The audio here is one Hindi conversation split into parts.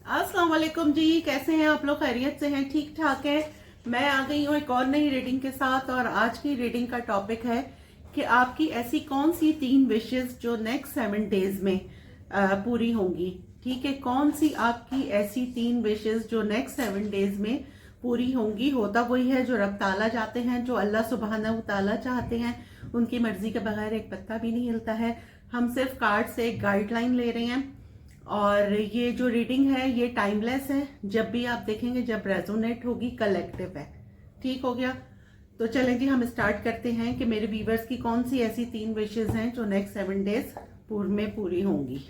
अस्सलाम वालेकुम जी, कैसे हैं आप लोग? खैरियत से हैं? ठीक ठाक है। मैं आ गई हूँ एक और नई रीडिंग के साथ और आज की रीडिंग का टॉपिक है कि आपकी ऐसी कौन सी 3 विशेस जो नेक्स्ट 7 डेज में पूरी होंगी। ठीक है, कौन सी आपकी ऐसी 3 विशेस जो नेक्स्ट 7 डेज में पूरी होंगी। होता वही है जो रब ताला चाहते हैं, जो अल्लाह सुबहानहू ताला चाहते हैं। उनकी मर्जी के बगैर एक पत्ता भी नहीं हिलता है। हम सिर्फ कार्ड से एक गाइडलाइन ले रहे हैं और ये जो रीडिंग है ये टाइमलेस है। जब भी आप देखेंगे, जब रेजोनेट होगी, कलेक्टिव है। ठीक हो गया? तो चलें जी, हम स्टार्ट करते हैं कि मेरे व्यूवर्स की कौन सी ऐसी 3 विशेस हैं जो नेक्स्ट 7 डेज में पूरी होंगी।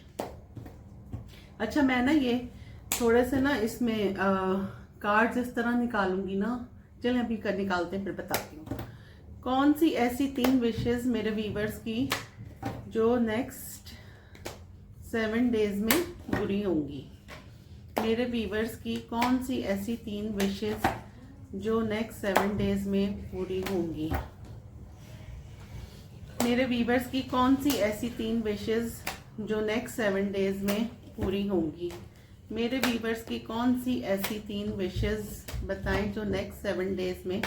अच्छा, मैं ना ये थोड़े से ना इसमें कार्ड्स इस तरह निकालूंगी ना। चलें अभी कर निकालते हैं, फिर बताती हूँ कौन सी ऐसी 3 विशेस मेरे व्यूवर्स की जो नेक्स्ट 7 डेज में पूरी होंगी। मेरे व्यूवर्स की कौन सी ऐसी 3 विशेस जो नेक्स्ट 7 डेज में पूरी होंगी। मेरे व्यूवर्स की कौन सी ऐसी 3 विशेस जो नेक्स्ट 7 डेज में पूरी होंगी। मेरे व्यूवर्स की कौन सी ऐसी 3 विशेस बताएं जो नेक्स्ट 7 डेज में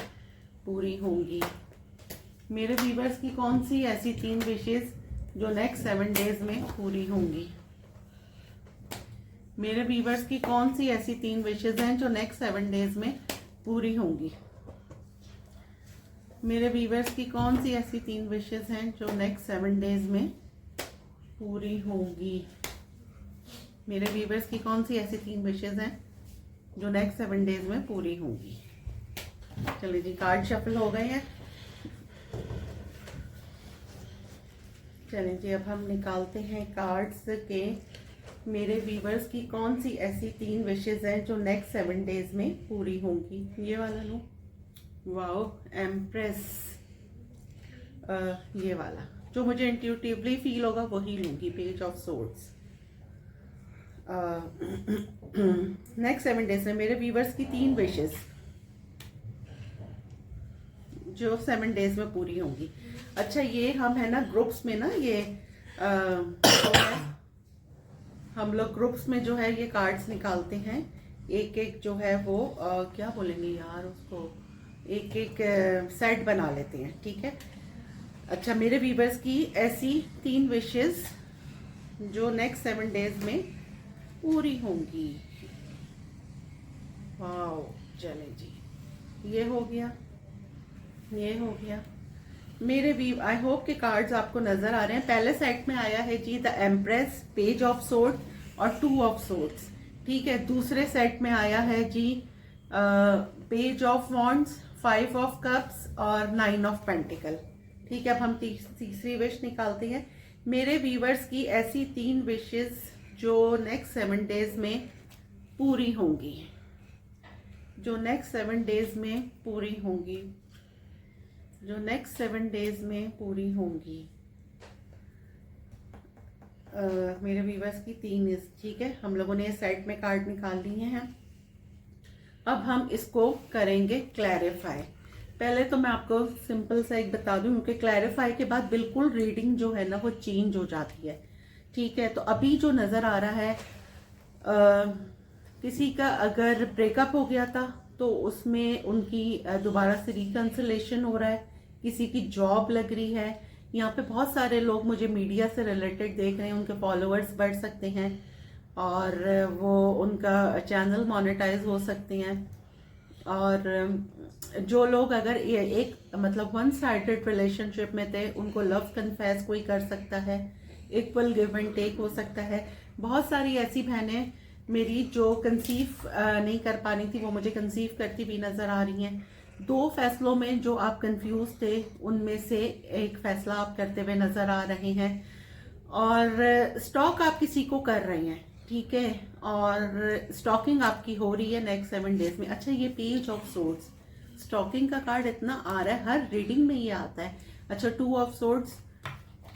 पूरी होंगी। मेरे व्यूवर्स की कौन सी ऐसी 3 विशेस जो नेक्स्ट 7 डेज में पूरी होंगी। मेरे व्यूवर्स की कौन सी ऐसी 3 विशेस हैं जो नेक्स्ट 7 डेज में पूरी होंगी। मेरे व्यूवर्स की कौन सी ऐसी 3 विशेस हैं जो नेक्स्ट 7 डेज में पूरी होंगी। मेरे व्यूवर्स की कौन सी ऐसी 3 विशेस हैं जो नेक्स्ट 7 डेज में पूरी होंगी। चलिए जी, कार्ड शफल हो गए हैं। चलिए जी, अब हम निकालते हैं कार्ड्स के मेरे व्यूवर्स की कौन सी ऐसी 3 विशेस हैं जो नेक्स्ट 7 डेज में पूरी होंगी। ये वाला लो, वाओ, एम्प्रेस। ये वाला जो मुझे इंट्यूटिवली फील होगा वही लूंगी, page of swords. Next 7 days में मेरे व्यूवर्स की 3 विशेस जो 7 डेज में पूरी होंगी। अच्छा, ये हम है ना ग्रुप्स में ना, ये तो है, हम लोग ग्रुप्स में जो है ये कार्ड्स निकालते हैं। एक एक जो है वो क्या बोलेंगे यार उसको, एक एक सेट बना लेते हैं। ठीक है। अच्छा, मेरे व्यूवर्स की ऐसी 3 विशेस जो नेक्स्ट 7 डेज में पूरी होंगी। वाओ, चले जी, ये हो गया, ये हो गया। मेरे व्यू, आई होप के कार्ड्स आपको नजर आ रहे हैं। पहले सेट में आया है जी the empress, page of sword और 2 ऑफ सोर्ड्स। ठीक है। दूसरे सेट में आया है जी page of wands, 5 of cups और 9 ऑफ पेंटिकल। ठीक है। अब हम तीसरी विश निकालते हैं। मेरे व्यूवर्स की ऐसी 3 विशेस जो नेक्स्ट 7 डेज में पूरी होंगी, जो नेक्स्ट 7 डेज में पूरी होंगी, जो नेक्स्ट 7 डेज में पूरी होंगी। मेरे व्यूवर्स की 3 इस, ठीक है। हम लोगों ने सेट में कार्ड निकाल लिए हैं। अब हम इसको करेंगे क्लैरिफाई। पहले तो मैं आपको सिंपल सा एक बता दूं कि क्लैरिफाई के बाद बिल्कुल रीडिंग जो है ना वो चेंज हो जाती है। ठीक है। तो अभी जो नजर आ रहा है, किसी का अगर ब्रेकअप हो गया था तो उसमें उनकी दोबारा से रिकंसिलेशन हो रहा है। किसी की जॉब लग रही है। यहाँ पे बहुत सारे लोग मुझे मीडिया से रिलेटेड देख रहे हैं, उनके फॉलोअर्स बढ़ सकते हैं और वो उनका चैनल मोनेटाइज हो सकते हैं। और जो लोग अगर एक मतलब वन साइडेड रिलेशनशिप में थे, उनको लव कन्फेस कोई कर सकता है। इक्वल गिव एंड टेक हो सकता है। बहुत सारी ऐसी बहनें मेरी जो कंसीव नहीं कर पा रही थी, वो मुझे कंसीव करती भी नजर आ रही हैं। 2 फैसलों में जो आप कंफ्यूज थे, उनमें से एक फैसला आप करते हुए नजर आ रहे हैं। और स्टॉक आप किसी को कर रहे हैं। ठीक है। और स्टॉकिंग आपकी हो रही है नेक्स्ट 7 डेज में। अच्छा, ये पेज ऑफ सोर्ड्स, स्टॉकिंग का कार्ड इतना आ रहा है, हर रीडिंग में ये आता है। अच्छा, 2 ऑफ सोर्ड्स।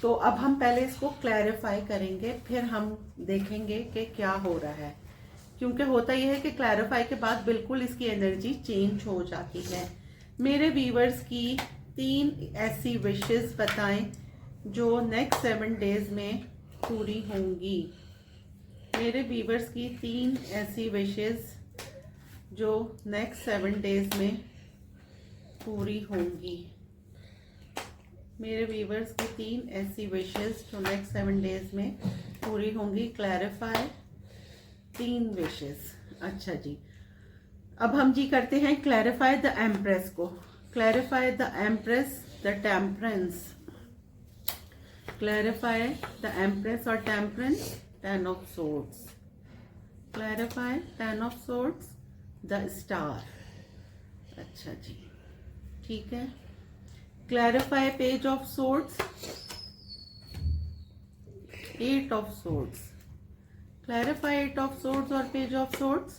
तो अब हम पहले इसको क्लैरिफाई करेंगे, फिर हम देखेंगे कि क्या हो रहा है। क्योंकि होता यह है कि क्लैरिफाई के बाद बिल्कुल इसकी एनर्जी चेंज हो जाती है। मेरे व्यूवर्स की 3 ऐसी विशेस बताएं जो नेक्स्ट 7 डेज में पूरी होंगी। मेरे व्यूवर्स की 3 ऐसी विशेस जो नेक्स्ट 7 डेज में पूरी होंगी। मेरे व्यूवर्स की 3 ऐसी विशेस जो नेक्स्ट 7 डेज में पूरी होंगी। Clarify 3 wishes. अच्छा जी, अब हम जी करते हैं क्लैरिफाई द एम्प्रेस को। Clarify the empress the temperance. Clarify the empress और temperance 10 of swords. Clarify 10 of swords the star. अच्छा जी, ठीक है। Clarify page of swords 8 of swords. Clarify 8 of swords और page of swords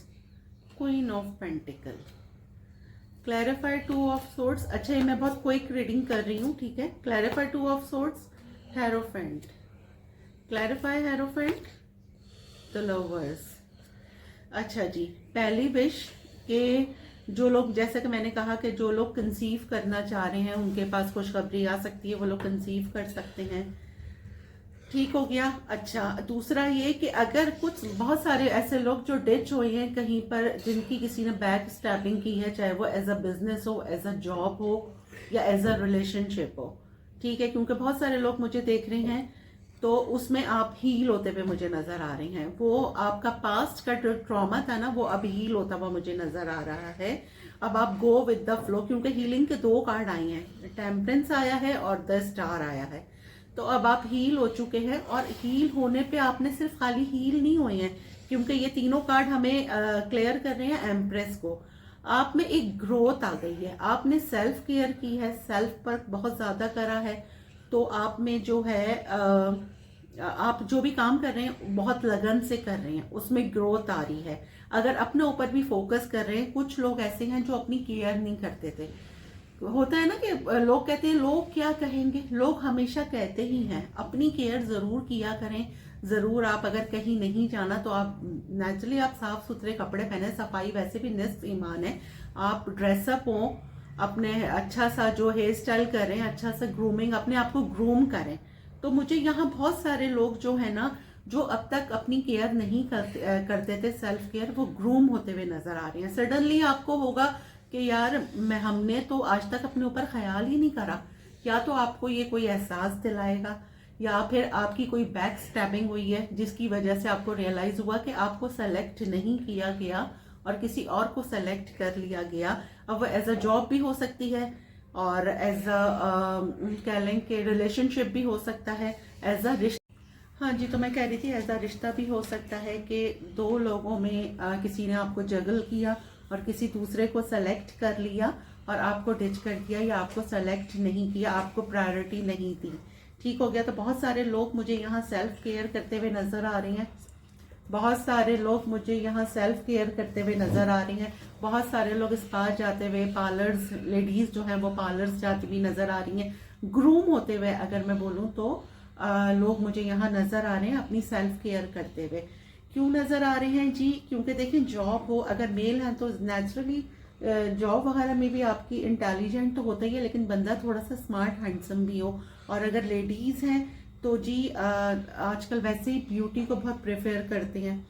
queen of pentacle. Clarify 2 of swords. अच्छा, ये मैं बहुत क्विक रीडिंग कर रही हूँ, ठीक है। Clarify 2 of swords hierophant. Clarify hierophant the lovers. अच्छा जी, पहली विश के जो लोग, जैसा कि मैंने कहा कि जो लोग कंसीव करना चाह रहे हैं उनके पास खुशखबरी आ सकती है, वो लोग कंसीव कर सकते हैं, ठीक हो गया। अच्छा, दूसरा ये कि अगर कुछ बहुत सारे ऐसे लोग जो डिच हुए हैं कहीं पर, जिनकी किसी ने बैक स्टैबिंग की है, चाहे वो एज अ बिजनेस हो, एज अ जॉब हो या एज अ रिलेशनशिप हो, ठीक है, क्योंकि बहुत सारे लोग मुझे देख रहे हैं तो उसमें आप हील होते हुए मुझे नजर आ रहे हैं। वो आपका पास्ट का जो ट्रॉमा था ना, वो अब हील होता हुआ मुझे नजर आ रहा है। अब आप गो विद द फ्लो, क्योंकि हीलिंग के 2 कार्ड आए हैं, टेम्परेंस आया है और द स्टार आया है। तो अब आप हील हो चुके हैं, और हील होने पे आपने सिर्फ खाली हील नहीं हुए हैं, क्योंकि ये तीनों कार्ड हमें क्लियर कर रहे हैं एम्प्रेस को। आप में एक ग्रोथ आ गई है, आपने सेल्फ केयर की है, सेल्फ वर्क बहुत ज्यादा करा है, तो आप में जो है आप जो भी काम कर रहे हैं बहुत लगन से कर रहे हैं, उसमें ग्रोथ आ रही है। अगर अपने ऊपर भी फोकस कर रहे हैं, कुछ लोग ऐसे हैं जो अपनी केयर नहीं करते थे। होता है ना कि लोग कहते हैं लोग क्या कहेंगे, लोग हमेशा कहते ही हैं, अपनी केयर जरूर किया करें। जरूर आप अगर कहीं नहीं जाना तो आप नेचुरली आप साफ सुथरे कपड़े पहने, सफाई वैसे भी निस्फ ईमान है। आप ड्रेसअप हो, अपने अच्छा सा जो हेयर स्टाइल करें, अच्छा सा ग्रूमिंग, अपने आप को ग्रूम करें। तो मुझे यहाँ बहुत सारे लोग जो है ना, जो अब तक अपनी केयर नहीं करते थे, सेल्फ केयर, वो ग्रूम होते हुए नजर आ रहे हैं। सडनली आपको होगा कि यार हमने तो आज तक अपने ऊपर ख्याल ही नहीं करा। या तो आपको ये कोई एहसास दिलाएगा, या फिर आपकी कोई बैक स्टैबिंग हुई है जिसकी वजह से आपको रियलाइज हुआ कि आपको सेलेक्ट नहीं किया गया और किसी और को सेलेक्ट कर लिया गया। अब वो एज अ जॉब भी हो सकती है, और एज अ कह लें कि रिलेशनशिप भी हो सकता है, एज अ रिश्ता। हाँ जी, तो मैं कह रही थी एज अ रिश्ता भी हो सकता है कि 2 लोगों में किसी ने आपको जगल किया और किसी दूसरे को सेलेक्ट कर लिया और आपको डिच कर दिया, या आपको सेलेक्ट नहीं किया, आपको प्रायोरिटी नहीं दी, ठीक हो गया। तो बहुत सारे लोग मुझे यहाँ सेल्फ केयर करते हुए नजर आ रहे हैं, बहुत सारे लोग मुझे यहाँ सेल्फ केयर करते हुए नजर आ रही हैं। बहुत सारे लोग स्पा जाते हुए, पार्लर्स, लेडीज जो हैं वो पार्लर्स जाती हुई नजर आ रही हैं, ग्रूम होते हुए अगर मैं बोलूँ तो लोग मुझे यहाँ नजर आ रहे हैं अपनी सेल्फ केयर करते हुए। क्यों नजर आ रहे हैं जी? क्योंकि देखें, जॉब हो, अगर मेल है तो नेचुरली जॉब वगैरह में भी आपकी इंटेलिजेंट तो होता ही है, लेकिन बंदा थोड़ा सा स्मार्ट हैंडसम भी हो। और अगर लेडीज हैं तो जी आजकल वैसे ही ब्यूटी को बहुत प्रेफर करते हैं।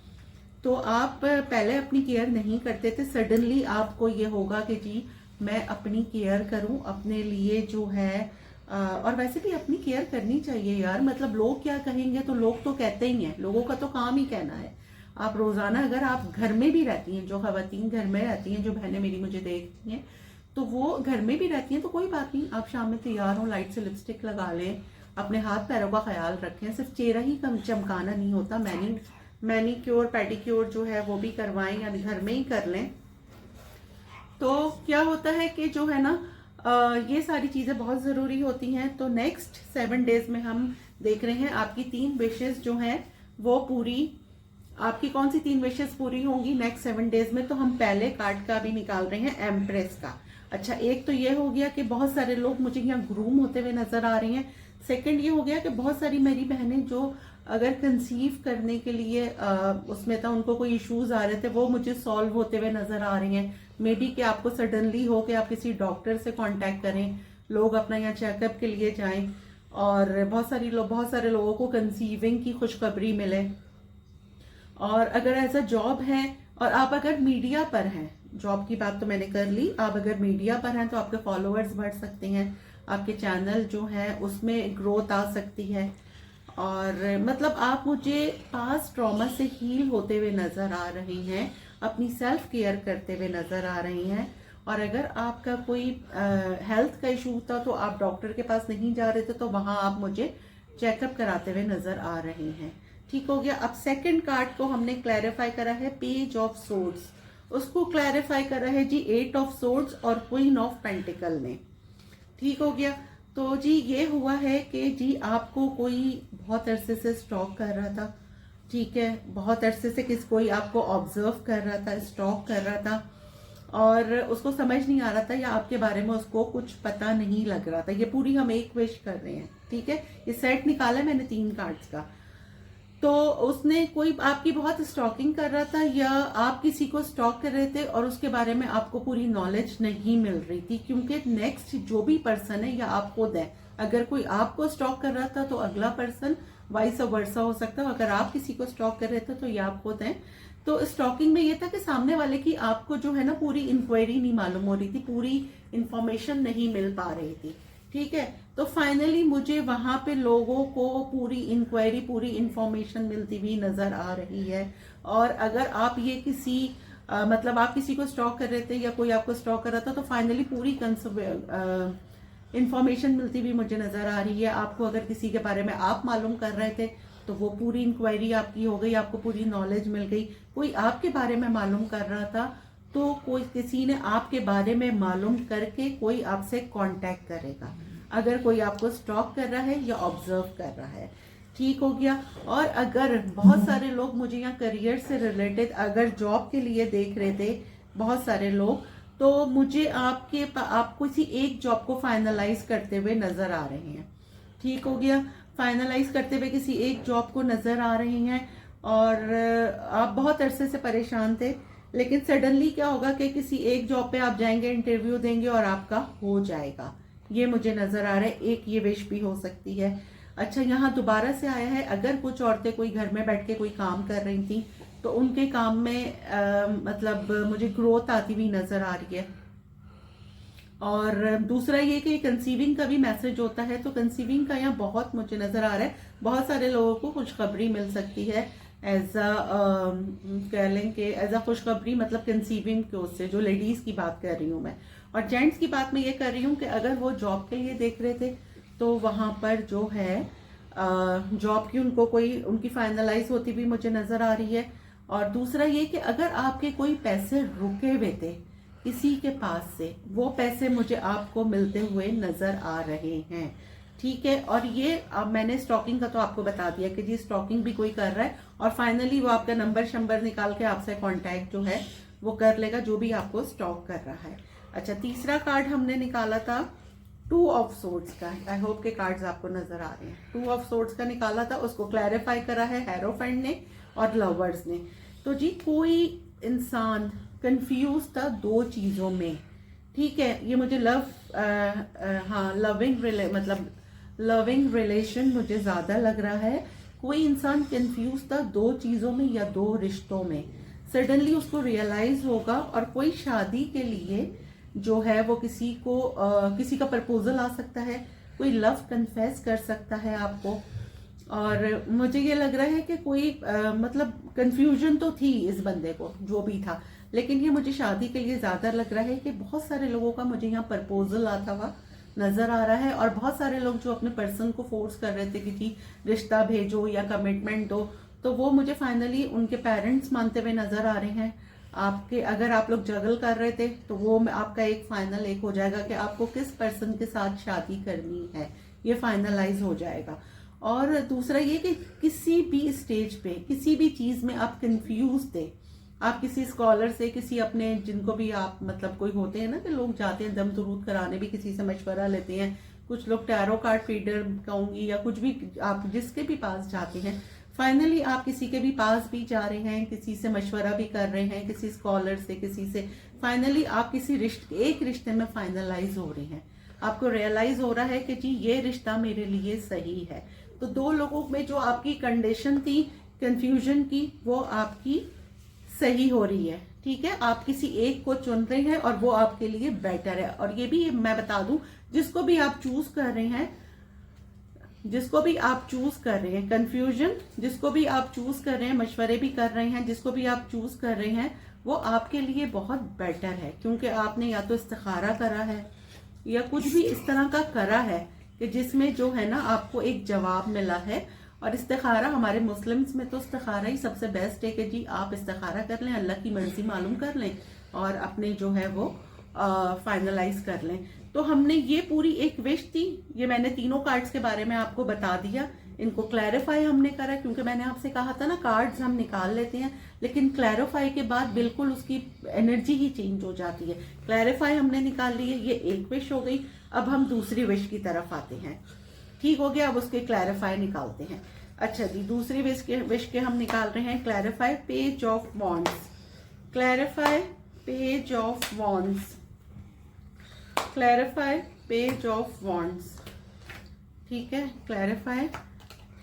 तो आप पहले अपनी केयर नहीं करते थे, सडनली आपको ये होगा कि जी मैं अपनी केयर करूं अपने लिए जो है। और वैसे भी अपनी केयर करनी चाहिए यार, मतलब लोग क्या कहेंगे, तो लोग तो कहते ही हैं, लोगों का तो काम ही कहना है। आप रोजाना अगर आप घर में भी रहती हैं, जो खवातीन घर में रहती हैं, जो बहनें मेरी मुझे देखती हैं, तो वो घर में भी रहती हैं तो कोई बात नहीं, आप शाम में तैयार हो, लाइट से लिपस्टिक लगा लें, अपने हाथ पैरों का ख्याल रखें। सिर्फ चेहरा ही कम चमकाना नहीं होता, मैनीक्योर पेडिक्योर जो है वो भी करवाएं, यानी घर में ही कर लें। तो क्या होता है कि जो है ना ये सारी चीजें बहुत जरूरी होती हैं। तो नेक्स्ट 7 डेज में हम देख रहे हैं आपकी 3 विशेष जो हैं वो पूरी, आपकी कौन सी 3 विशेष पूरी होंगी नेक्स्ट 7 डेज में। तो हम पहले कार्ड का भी निकाल रहे हैं, एम्प्रेस का। अच्छा, एक तो ये हो गया कि बहुत सारे लोग मुझे यहाँ ग्रूम होते हुए नजर आ रही हैं। सेकंड ये हो गया कि बहुत सारी मेरी बहनें जो अगर कंसीव करने के लिए उसमें था, उनको कोई इश्यूज आ रहे थे, वो मुझे सॉल्व होते हुए नजर आ रही हैं। मे बी कि आपको सडनली हो कि आप किसी डॉक्टर से कांटेक्ट करें, लोग अपना यहाँ चेकअप के लिए जाएं, और बहुत सारे लोगों को कंसीविंग की खुशखबरी मिले। और अगर एज अ जॉब है और आप अगर मीडिया पर हैं, जॉब की बात तो मैंने कर ली, आप अगर मीडिया पर हैं तो आपके फॉलोअर्स बढ़ सकते हैं, आपके चैनल जो है उसमें ग्रोथ आ सकती है। और मतलब आप मुझे पास्ट ट्रॉमा से हील होते हुए नजर आ रही हैं, अपनी सेल्फ केयर करते हुए नजर आ रही हैं। और अगर आपका कोई हेल्थ का इशू था तो आप डॉक्टर के पास नहीं जा रहे थे, तो वहां आप मुझे चेकअप कराते हुए नजर आ रही हैं। ठीक हो गया। अब सेकंड कार्ड को हमने क्लैरिफाई करा है, पेज ऑफ सोर्ड्स, उसको क्लैरिफाई करा है जी 8 ऑफ सोर्ड्स और क्वीन ऑफ पेंटिकल ने। ठीक हो गया। तो जी ये हुआ है कि जी आपको कोई बहुत अरसे से स्टॉक कर रहा था, ठीक है, बहुत अरसे से कोई आपको ऑब्जर्व कर रहा था, स्टॉक कर रहा था, और उसको समझ नहीं आ रहा था या आपके बारे में उसको कुछ पता नहीं लग रहा था। ये पूरी हम एक विश कर रहे हैं, ठीक है। ये सेट निकाला है मैंने 3 कार्ड्स का। तो उसने कोई आपकी बहुत स्टॉकिंग कर रहा था या आप किसी को स्टॉक कर रहे थे और उसके बारे में आपको पूरी नॉलेज नहीं मिल रही थी, क्योंकि नेक्स्ट जो भी पर्सन है या आप खुद है, अगर कोई आपको स्टॉक कर रहा था तो अगला पर्सन वाइस वर्सा हो सकता है, अगर आप किसी को स्टॉक कर रहे थे तो ये आप खुद हैं। तो स्टॉकिंग में ये था कि सामने वाले की आपको जो है ना पूरी इंक्वायरी नहीं मालूम हो रही थी, पूरी इंफॉर्मेशन नहीं मिल पा रही थी, ठीक है। तो फाइनली मुझे वहां पे लोगों को पूरी इंक्वायरी, पूरी इंफॉर्मेशन मिलती हुई नजर आ रही है। और अगर आप ये किसी मतलब आप किसी को स्टॉक कर रहे थे या कोई आपको स्टॉक कर रहा था, तो फाइनली पूरी इंफॉर्मेशन मिलती हुई मुझे नजर आ रही है। आपको अगर किसी के बारे में आप मालूम कर रहे थे तो वो पूरी इंक्वायरी आपकी हो गई, आपको पूरी नॉलेज मिल गई। कोई आपके बारे में मालूम कर रहा था तो कोई किसी ने आपके बारे में मालूम करके कोई आपसे कांटेक्ट करेगा, अगर कोई आपको स्टॉक कर रहा है या ऑब्जर्व कर रहा है। ठीक हो गया। और अगर बहुत सारे लोग मुझे यहाँ करियर से रिलेटेड अगर जॉब के लिए देख रहे थे, बहुत सारे लोग, तो मुझे आप किसी एक जॉब को फाइनलाइज करते हुए नजर आ रहे हैं। ठीक हो गया। फाइनलाइज करते हुए किसी एक जॉब को नजर आ रही हैं और आप बहुत अरसे से परेशान थे, लेकिन सडनली क्या होगा कि किसी एक जॉब पे आप जाएंगे, इंटरव्यू देंगे और आपका हो जाएगा, ये मुझे नजर आ रहा है। एक ये विश भी हो सकती है। अच्छा, यहाँ दोबारा से आया है, अगर कुछ औरतें कोई घर में बैठ के कोई काम कर रही थी तो उनके काम में मतलब मुझे ग्रोथ आती हुई नजर आ रही है। और दूसरा ये कि कंसीविंग का भी मैसेज होता है, तो कंसीविंग का यहाँ बहुत मुझे नजर आ रहा है। बहुत सारे लोगों को खुशखबरी मिल सकती है एज अ कह लें कि एज अ खुशखबरी, मतलब कंसीविंग के उससे, जो लेडीज की बात कर रही हूँ मैं। और जेंट्स की बात मैं ये कर रही हूँ कि अगर वो जॉब के लिए देख रहे थे तो वहां पर जो है जॉब की उनको कोई उनकी फाइनलाइज होती भी मुझे नजर आ रही है। और दूसरा ये कि अगर आपके कोई पैसे रुके हुए थे किसी के पास से, वो पैसे मुझे आपको मिलते हुए नजर आ रहे हैं। ठीक है। और ये अब मैंने स्टॉकिंग का तो आपको बता दिया कि जी स्टॉकिंग भी कोई कर रहा है और फाइनली वो आपका नंबर शंबर निकाल के आपसे कांटेक्ट जो है वो कर लेगा, जो भी आपको स्टॉक कर रहा है। अच्छा, तीसरा कार्ड हमने निकाला था 2 ऑफ सोर्ड्स का। आई होप के कार्ड्स आपको नजर आ रहे हैं। 2 ऑफ सोर्ड्स का निकाला था, उसको क्लैरिफाई करा है हेरोफेंट ने और लवर्स ने। तो जी कोई इंसान कंफ्यूज था 2 चीजों में, ठीक है। ये मुझे लविंग रिलेशन मुझे ज्यादा लग रहा है। कोई इंसान कंफ्यूज था 2 चीजों में या 2 रिश्तों में। सडनली उसको रियलाइज होगा और कोई शादी के लिए जो है वो किसी का प्रपोजल आ सकता है, कोई लव कन्फेस कर सकता है आपको। और मुझे ये लग रहा है कि कोई मतलब कंफ्यूजन तो थी इस बंदे को, जो भी था, लेकिन ये मुझे शादी के लिए ज्यादा लग रहा है कि बहुत सारे लोगों का मुझे यहाँ प्रपोजल आता हुआ नजर आ रहा है। और बहुत सारे लोग जो अपने पर्सन को फोर्स कर रहे थे कि जी रिश्ता भेजो या कमिटमेंट दो, तो वो मुझे फाइनली उनके पेरेंट्स मानते हुए नजर आ रहे हैं। आपके अगर आप लोग जगल कर रहे थे तो वो आपका एक फाइनल एक हो जाएगा कि आपको किस पर्सन के साथ शादी करनी है, ये फाइनलाइज हो जाएगा। और दूसरा ये कि किसी भी स्टेज पे किसी भी चीज में आप कंफ्यूज थे, आप किसी स्कॉलर से, किसी अपने जिनको भी आप मतलब कोई होते हैं ना कि लोग जाते हैं दम दुरूद कराने भी किसी से मशवरा लेते हैं, कुछ लोग टैरो कार्ड फीडर कहूंगी या कुछ भी, आप जिसके भी पास जाते हैं, फाइनली आप किसी के भी पास भी जा रहे हैं, किसी से मशवरा भी कर रहे हैं, किसी स्कॉलर से, किसी से, फाइनली आप किसी एक रिश्ते में फाइनलाइज हो रहे हैं। आपको रियलाइज हो रहा है कि जी ये रिश्ता मेरे लिए सही है। तो 2 लोगों में जो आपकी कंडीशन थी कंफ्यूजन की वो आपकी सही हो रही है। ठीक है, आप किसी एक को चुन रहे हैं और वो आपके लिए बेटर है। और ये भी मैं बता दूं, जिसको भी आप चूज कर रहे हैं, कंफ्यूजन जिसको भी आप चूज कर रहे हैं, मशवरे भी कर रहे हैं, जिसको भी आप चूज कर रहे हैं, वो आपके लिए बहुत बेटर है। क्योंकि आपने या तो इस्तिखारा करा है या कुछ भी इस तरह का करा है कि जिसमें जो है ना आपको एक जवाब मिला है। और इस्तिखारा हमारे मुस्लिम्स में तो इस्तिखारा ही सबसे बेस्ट है कि जी आप इस्तिखारा कर लें, अल्लाह की मर्जी मालूम कर लें और अपने जो है वो फाइनलाइज कर लें। तो हमने ये पूरी एक विश थी, ये मैंने तीनों कार्ड्स के बारे में आपको बता दिया। इनको क्लैरिफाई हमने करा क्योंकि मैंने आपसे कहा था ना कार्ड्स हम निकाल लेते हैं लेकिन क्लैरिफाई के बाद बिल्कुल उसकी एनर्जी ही चेंज हो जाती है। क्लैरिफाई हमने निकाल ली है, ये एक विश हो गई। अब हम दूसरी विश की तरफ आते हैं। ठीक हो गया, अब उसके क्लैरिफाई निकालते हैं। अच्छा जी, दूसरी विश के हम निकाल रहे हैं clarify page of wands. Clarify page of wands, clarify page of wands. ठीक है, clarify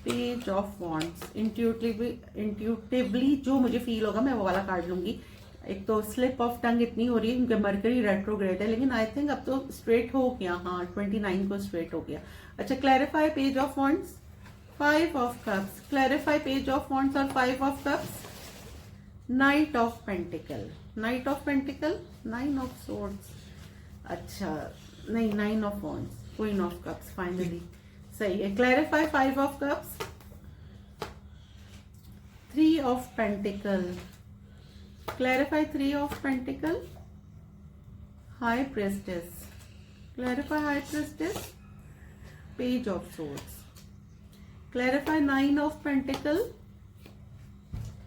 page of wands. Intuitively जो मुझे फील होगा मैं वो वाला कार्ड लूंगी। एक तो स्लिप ऑफ टंग इतनी हो रही है क्योंकि मरकरी रेट्रोग्रेड है, लेकिन आई थिंक अब तो स्ट्रेट हो गया। हाँ, 29 को स्ट्रेट हो गया। अच्छा, clarify page of wands, 5 of cups. Clarify page of wands और 5 of cups. Night of pentacle, night of pentacle, 9 of swords. अच्छा नहीं, 9 of wands, queen of cups. Finally सही है। Clarify 5 of cups, 3 of pentacle. Clarify 3 of pentacle, high प्रेस्टेस। Clarify high प्रेस्टेस, page of swords. Clarify 9 of pentacle,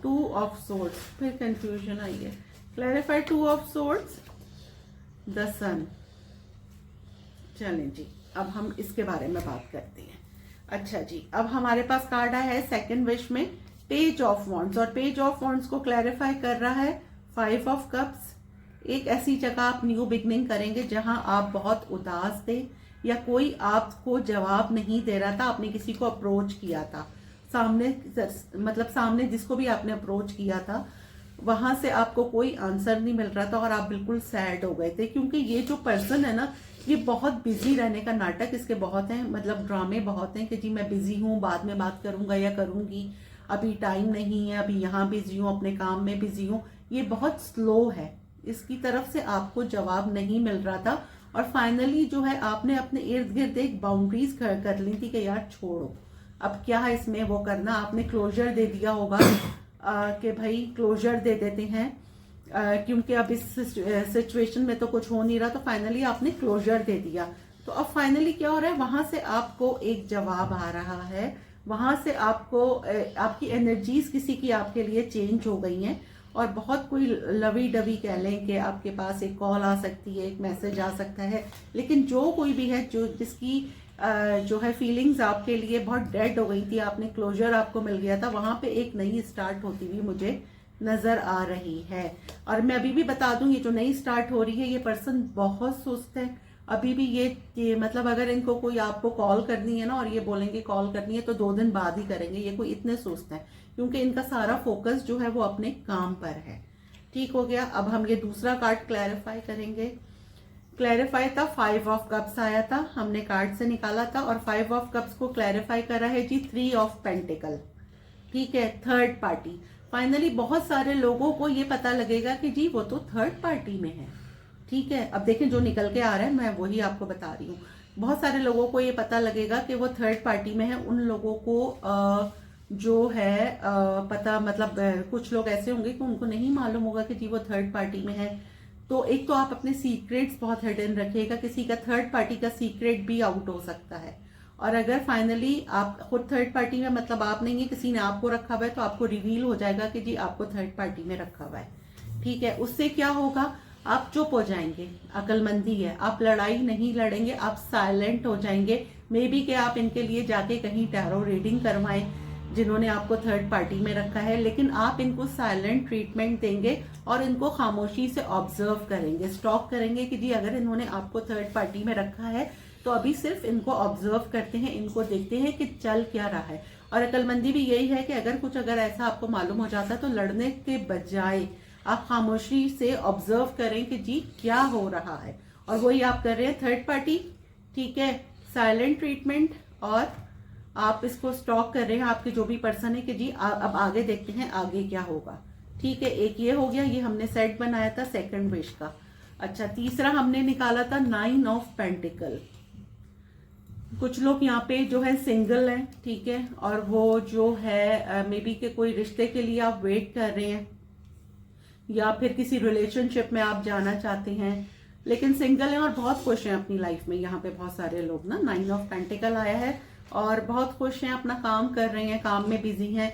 2 of swords. फिर कंफ्यूजन आई है। क्लैरिफाई 2 ऑफ सोर्ड्स, द सन। चलें जी, अब हम इसके बारे में बात करते हैं। अच्छा जी, अब हमारे पास कार्ड आया है सेकंड विश में पेज ऑफ वॉन्ड्स, और पेज ऑफ वॉन्ड्स को क्लैरिफाई कर रहा है 5 ऑफ कप्स। एक ऐसी जगह आप न्यू बिगनिंग करेंगे जहां आप बहुत उदास थे या कोई आपको जवाब नहीं दे रहा था। आपने किसी को अप्रोच किया था, सामने जिसको भी आपने अप्रोच किया था वहां से आपको कोई आंसर नहीं मिल रहा था और आप बिल्कुल सैड हो गए थे। क्योंकि ये जो पर्सन है ना, ये बहुत बिजी रहने का नाटक इसके बहुत हैं, मतलब ड्रामे बहुत हैं कि जी मैं बिजी हूँ, बाद में बात करूंगा या करूंगी, अभी टाइम नहीं है, अभी यहाँ बिजी हूँ, अपने काम में बिजी हूँ। ये बहुत स्लो है, इसकी तरफ से आपको जवाब नहीं मिल रहा था। और फाइनली जो है आपने अपने इर्द गिर्द एक बाउंड्रीज कर ली थी कि यार छोड़ो, अब क्या है इसमें वो करना। आपने क्लोजर दे दिया होगा कि भाई क्लोजर दे देते हैं क्योंकि अब इस सिचुएशन में तो कुछ हो नहीं रहा, तो फाइनली आपने क्लोजर दे दिया। तो अब फाइनली क्या हो रहा है, वहां से आपको एक जवाब आ रहा है, वहां से आपको आपकी एनर्जीज किसी की आपके लिए चेंज हो गई हैं और बहुत कोई लवी डवी कह लें कि आपके पास एक कॉल आ सकती है, एक मैसेज आ सकता है। लेकिन जो कोई भी है जो जिसकी जो है फीलिंग्स आपके लिए बहुत डेड हो गई थी, आपने क्लोजर आपको मिल गया था, वहां पे एक नई स्टार्ट होती हुई मुझे नजर आ रही है। और मैं अभी भी बता दूं, ये जो नई स्टार्ट हो रही है, ये पर्सन बहुत सुस्त है अभी भी। ये मतलब अगर इनको कोई आपको कॉल करनी है ना और ये बोलेंगे कॉल करनी है तो 2 दिन बाद ही करेंगे। ये कोई इतने सुस्त है क्योंकि इनका सारा फोकस जो है वो अपने काम पर है। ठीक हो गया। अब हम ये दूसरा कार्ड क्लैरिफाई करेंगे। क्लैरिफाई था 5 ऑफ कप्स आया था, हमने कार्ड से निकाला था, और 5 ऑफ कप्स को क्लैरिफाई करा है जी 3 ऑफ पेंटिकल। ठीक है, थर्ड पार्टी। फाइनली बहुत सारे लोगों को ये पता लगेगा कि जी वो तो थर्ड पार्टी में है। ठीक है, अब देखें जो निकल के आ रहा है मैं वही आपको बता रही हूँ। बहुत सारे लोगों को ये पता लगेगा कि वो थर्ड पार्टी में है। उन लोगों को जो है पता, मतलब कुछ लोग ऐसे होंगे कि उनको नहीं मालूम होगा कि जी वो थर्ड पार्टी में है। तो एक तो आप अपने सीक्रेट्स बहुत हिडन रखिएगा, किसी का थर्ड पार्टी का सीक्रेट भी आउट हो सकता है। और अगर फाइनली आप खुद थर्ड पार्टी में, मतलब आप नहीं है, किसी ने आपको रखा हुआ है, तो आपको रिवील हो जाएगा कि जी आपको थर्ड पार्टी में रखा हुआ है। ठीक है, उससे क्या होगा, आप चुप हो जाएंगे। अकलमंदी है, आप लड़ाई नहीं लड़ेंगे, आप साइलेंट हो जाएंगे। मे बी कि आप इनके लिए जाके कहीं टैरो रीडिंग करवाएं जिन्होंने आपको थर्ड पार्टी में रखा है, लेकिन आप इनको साइलेंट ट्रीटमेंट देंगे और इनको खामोशी से ऑब्जर्व करेंगे, स्टॉक करेंगे कि जी अगर इन्होंने आपको थर्ड पार्टी में रखा है तो अभी सिर्फ इनको ऑब्जर्व करते हैं, इनको देखते हैं कि चल क्या रहा है। और अक्लमंदी भी यही है कि अगर ऐसा आपको मालूम हो जाता है तो लड़ने के बजाय आप खामोशी से ऑब्जर्व करें कि जी क्या हो रहा है, और वही आप कर रहे हैं थर्ड पार्टी, ठीक है, साइलेंट ट्रीटमेंट, और आप इसको स्टॉक कर रहे हैं आपके जो भी पर्सन है कि जी अब आगे देखते हैं आगे क्या होगा। ठीक है, एक ये हो गया, ये हमने सेट बनाया था सेकंड विश का। अच्छा, तीसरा हमने निकाला था 9 ऑफ पेंटिकल। कुछ लोग यहाँ पे जो है सिंगल हैं, ठीक है, और वो जो है मे बी के कोई रिश्ते के लिए आप वेट कर रहे हैं, या फिर किसी रिलेशनशिप में आप जाना चाहते हैं लेकिन सिंगल हैं और बहुत खुश हैं अपनी लाइफ में। यहाँ पे बहुत सारे लोग ना 9 ऑफ पेंटिकल आया है और बहुत खुश हैं, अपना काम कर रहे हैं, काम में बिजी हैं।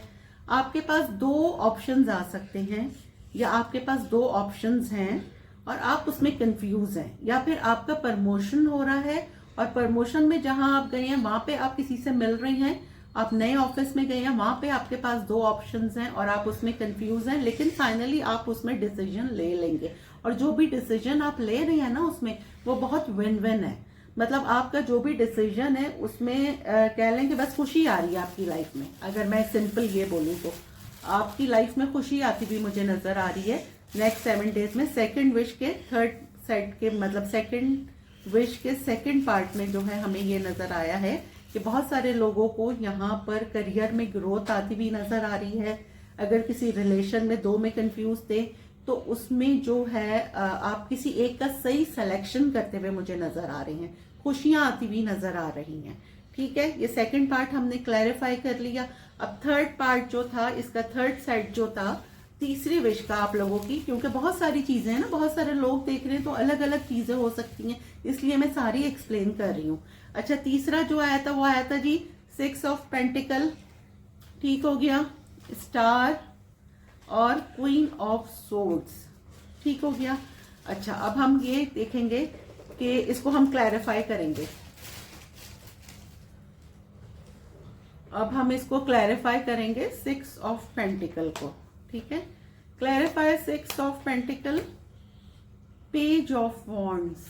आपके पास 2 ऑप्शंस आ सकते हैं, या आपके पास 2 ऑप्शंस हैं और आप उसमें कंफ्यूज हैं, या फिर आपका प्रमोशन हो रहा है और प्रमोशन में जहां आप गए हैं वहां पे आप किसी से मिल रहे हैं, आप नए ऑफिस में गए हैं, वहां पे आपके पास 2 ऑप्शंस हैं और आप उसमें कंफ्यूज हैं, लेकिन फाइनली आप उसमें डिसीजन ले लेंगे। और जो भी डिसीजन आप ले रहे हैं ना उसमें वो बहुत विन विन है। मतलब आपका जो भी डिसीजन है उसमें कह लें कि बस खुशी आ रही है आपकी लाइफ में। अगर मैं सिंपल ये बोलूँ तो आपकी लाइफ में खुशी आती हुई मुझे नजर आ रही है नेक्स्ट 7 डेज में। सेकंड विश के थर्ड सेट के मतलब सेकंड विश के सेकंड पार्ट में जो है हमें ये नजर आया है कि बहुत सारे लोगों को यहाँ पर करियर में ग्रोथ आती हुई नजर आ रही है। अगर किसी रिलेशन में 2 में कंफ्यूज थे तो उसमें जो है आप किसी एक का सही सिलेक्शन करते हुए मुझे नजर आ रहे हैं, खुशियां आती हुई नजर आ रही हैं। ठीक है, ये सेकंड पार्ट हमने क्लैरिफाई कर लिया। अब थर्ड पार्ट जो था, इसका थर्ड सेट जो था तीसरी विश का आप लोगों की, क्योंकि बहुत सारी चीजें हैं ना, बहुत सारे लोग देख रहे हैं तो अलग अलग चीजें हो सकती हैं, इसलिए मैं सारी एक्सप्लेन कर रही हूँ। अच्छा, तीसरा जो आया था वो आया था जी 6 ऑफ पेंटिकल, ठीक हो गया, स्टार और क्वीन ऑफ सोर्ड्स, ठीक हो गया। अच्छा, अब हम ये देखेंगे कि इसको हम क्लैरिफाई करेंगे। अब हम इसको क्लैरिफाई करेंगे 6 ऑफ पेंटिकल को, ठीक है। Clarify 6 of pentacle, page of wands,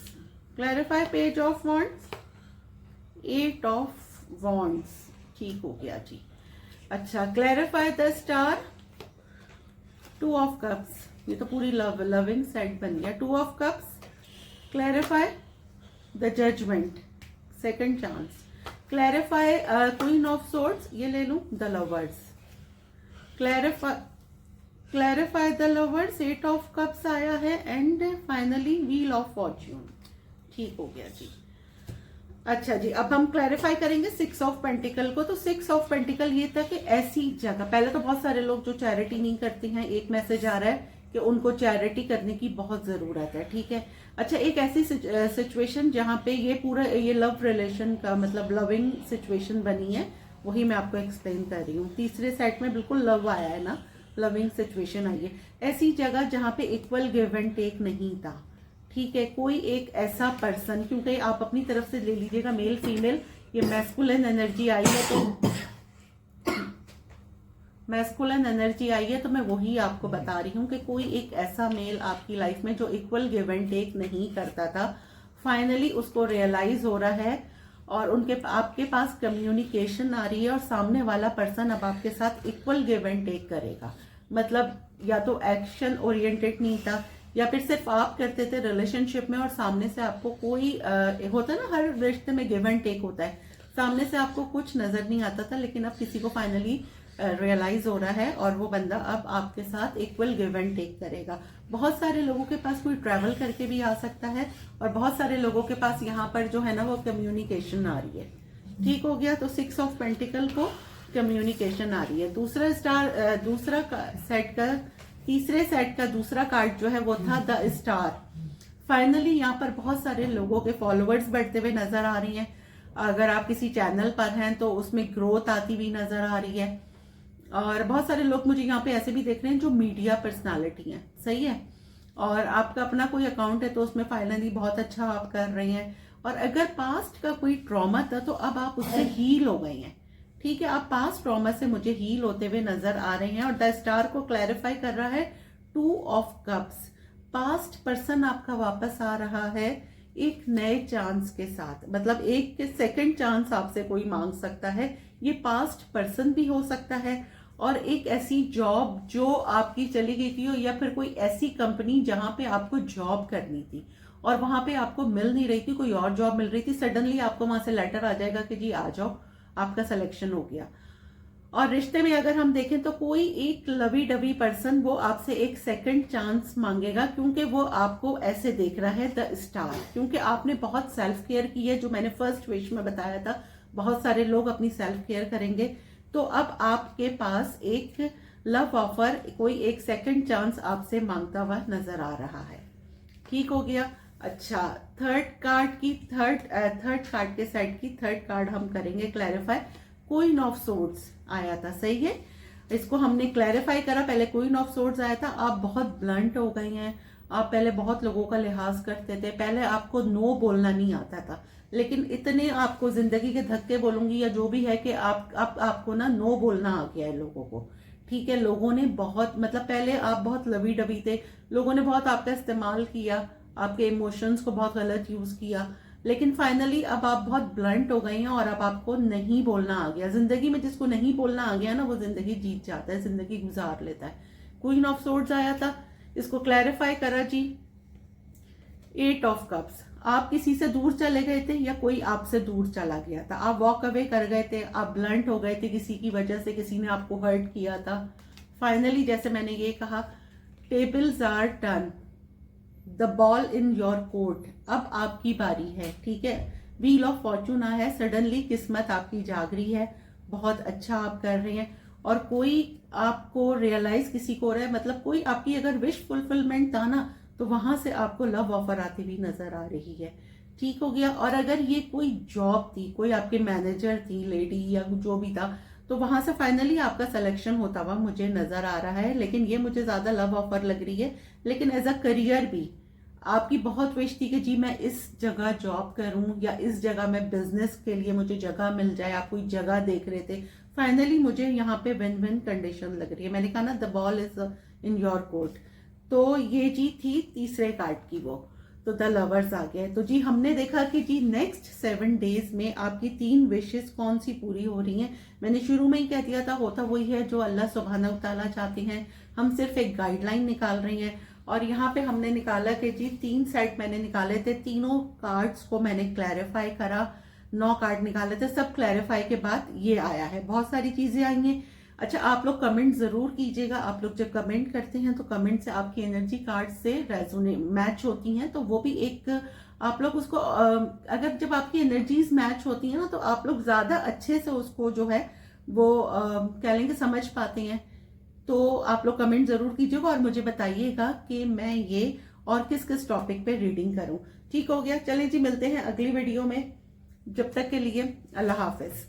clarify page of wands, 8 of wands, ठीक हो गया जी। अच्छा, clarify the star, 2 of cups, ये तो पूरी लविंग सेट बन गया। 2 of cups, clarify the judgement, second chance, clarify queen of swords, ये ले लूं, the lovers, clarify the lovers, 8 of cups आया है, and finally wheel of fortune, ठीक हो गया जी। अच्छा जी, अब हम क्लैरिफाई करेंगे 6 ऑफ पेंटिकल को। तो 6 ऑफ पेंटिकल ये था कि ऐसी जगह, पहले तो बहुत सारे लोग जो चैरिटी नहीं करते हैं, एक मैसेज आ रहा है कि उनको चैरिटी करने की बहुत जरूरत है, ठीक है। अच्छा, एक ऐसी सिचुएशन जहां पे ये पूरा ये लव रिलेशन का मतलब लविंग सिचुएशन बनी है, वही मैं आपको एक्सप्लेन कर रही हूँ। तीसरे सेट में बिल्कुल लव आया है ना, लविंग सिचुएशन आई है। ऐसी जगह जहां पे इक्वल गिव एंड टेक नहीं था, ठीक है, कोई एक ऐसा पर्सन, क्योंकि आप अपनी तरफ से ले लीजिएगा मेल फीमेल, ये मैस्कुलिन एनर्जी आई है, तो मैस्कुलिन एनर्जी आई है, तो मैं वही आपको बता रही हूँ कि कोई एक ऐसा मेल आपकी लाइफ में जो इक्वल गिव एंड टेक नहीं करता था, फाइनली उसको रियलाइज हो रहा है और उनके आपके पास कम्युनिकेशन आ रही है और सामने वाला पर्सन अब आपके साथ इक्वल गिव एंड टेक करेगा। मतलब या तो एक्शन ओरिएंटेड नहीं था, या फिर सिर्फ आप करते थे रिलेशनशिप में और सामने से आपको कोई होता है ना, हर रिश्ते में गिव एंड टेक होता है, सामने से आपको कुछ नजर नहीं आता था, लेकिन अब किसी को फाइनली रियलाइज हो रहा है और वो बंदा अब आपके साथ इक्वल गिव एंड टेक करेगा। बहुत सारे लोगों के पास कोई ट्रैवल करके भी आ सकता है और बहुत सारे लोगों के पास यहाँ पर जो है ना वो कम्युनिकेशन आ रही है, ठीक हो गया। तो 6 ऑफ पेंटिकल को कम्युनिकेशन आ रही है। दूसरा सेट का, तीसरे सेट का दूसरा कार्ड जो है वो था द स्टार। फाइनली यहाँ पर बहुत सारे लोगों के फॉलोअर्स बढ़ते हुए नजर आ रही हैं। अगर आप किसी चैनल पर हैं तो उसमें ग्रोथ आती हुई नजर आ रही है, और बहुत सारे लोग मुझे यहाँ पे ऐसे भी देख रहे हैं जो मीडिया पर्सनालिटी हैं, सही है, और आपका अपना कोई अकाउंट है तो उसमें फाइनली बहुत अच्छा आप कर रहे हैं। और अगर पास्ट का कोई ट्रॉमा था तो अब आप उससे हील हो गए हैं, ठीक है, आप पास्ट ट्रॉमा से मुझे हील होते हुए नजर आ रहे हैं। और द स्टार को क्लैरिफाई कर रहा है 2 ऑफ कप्स, पास्ट पर्सन आपका वापस आ रहा है, एक नए चांस के साथ, मतलब एक सेकंड चांस आपसे कोई मांग सकता है। ये पास्ट पर्सन भी हो सकता है, और एक ऐसी जॉब जो आपकी चली गई थी, या फिर कोई ऐसी कंपनी जहां पे आपको जॉब करनी थी और वहां पे आपको मिल नहीं रही थी, कोई और जॉब मिल रही थी, सडनली आपको वहां से लेटर आ जाएगा कि जी आ जाओ, आपका सिलेक्शन हो गया। और रिश्ते में अगर हम देखें तो कोई एक लवी डवी पर्सन वो आपसे एक सेकंड चांस मांगेगा, क्योंकि वो आपको ऐसे देख रहा है द स्टार, क्योंकि आपने बहुत सेल्फ केयर की है, जो मैंने फर्स्ट विश में बताया था। बहुत सारे लोग अपनी सेल्फ केयर करेंगे, तो अब आपके पास एक लव ऑफर, कोई एक सेकंड चांस आपसे मांगता हुआ नजर आ रहा है। ठीक हो गया। अच्छा, थर्ड कार्ड के साइड की थर्ड कार्ड हम करेंगे क्लैरिफाई। क्वीन ऑफ सोर्ड्स आया था, सही है, इसको हमने क्लैरिफाई करा। पहले क्वीन ऑफ सोर्ड्स आया था, आप बहुत ब्लंट हो गई हैं, आप पहले बहुत लोगों का लिहाज करते थे, पहले आपको नो बोलना नहीं आता था, लेकिन इतने आपको जिंदगी के धक्के बोलूंगी या जो भी है कि आपको ना नो बोलना आ गया है लोगों को। ठीक है, लोगों ने बहुत, मतलब पहले आप बहुत लवी डबी थे, लोगों ने बहुत आपका इस्तेमाल किया, आपके इमोशंस को बहुत गलत यूज किया, लेकिन फाइनली अब आप बहुत ब्लंट हो गई हैं और अब आपको नहीं बोलना आ गया। जिंदगी में जिसको नहीं बोलना आ गया ना, वो जिंदगी जीत जाता है, जिंदगी गुजार लेता है। क्वीन ऑफ सोर्ड्स आया था, इसको क्लैरिफाई करा जी। एट ऑफ कप्स, आप किसी से दूर चले गए थे या कोई आपसे दूर चला गया था, आप वॉक अवे कर गए थे, आप ब्लंट हो गए थे किसी की वजह से, किसी ने आपको हर्ट किया था। फाइनली जैसे मैंने ये कहा, tables are turn, the ball in your court, अब आपकी बारी है। ठीक है, व्हील ऑफ फॉर्चून आया है, सडनली किस्मत आपकी जाग रही है, बहुत अच्छा आप कर रहे हैं, और कोई आपको रियलाइज किसी को हो रहा है, मतलब कोई आपकी अगर विश फुलफिलमेंट था ना, तो वहां से आपको लव ऑफर आती हुई नजर आ रही है। ठीक हो गया। और अगर ये कोई जॉब थी, कोई आपके मैनेजर थी लेडी या जो भी था, तो वहां से फाइनली आपका सिलेक्शन होता हुआ मुझे नजर आ रहा है, लेकिन ये मुझे ज्यादा लव ऑफर लग रही है। लेकिन एज अ करियर भी आपकी बहुत विश थी कि जी मैं इस जगह जॉब करूं, या इस जगह मैं बिजनेस के लिए मुझे जगह मिल जाए, आप कोई जगह देख रहे थे। फाइनली मुझे यहाँ पे विन विन कंडीशन लग रही है। मैंने कहा ना, the ball is in your court, तो ये जी थी तीसरे कार्ड की वो, तो द लवर्स आ गया। तो जी हमने देखा कि जी नेक्स्ट 7 डेज में आपकी 3 विशेस कौन सी पूरी हो रही हैं। मैंने शुरू में ही कह दिया था, होता वही है जो अल्लाह सुब्हानहू तआला चाहते हैं, हम सिर्फ एक गाइडलाइन निकाल रही हैं। और यहाँ पे हमने निकाला कि जी 3 सेट मैंने निकाले थे, तीनों कार्ड्स को मैंने क्लैरिफाई करा, 9 कार्ड निकाले थे, सब क्लैरिफाई के बाद ये आया है। बहुत सारी चीजें आई हैं। अच्छा, आप लोग कमेंट जरूर कीजिएगा, आप लोग जब कमेंट करते हैं तो कमेंट से आपकी एनर्जी कार्ड से रेजोने मैच होती हैं, तो वो भी एक आप लोग उसको अगर जब आपकी एनर्जीज मैच होती हैं ना, तो आप लोग ज्यादा अच्छे से उसको जो है वो कह लेंगे समझ पाते हैं। तो आप लोग कमेंट जरूर कीजिएगा और मुझे बताइएगा कि मैं ये और किस किस टॉपिक पे रीडिंग करूं। ठीक हो गया, चलिए जी मिलते हैं अगली वीडियो में, जब तक के लिए अल्लाह हाफिज।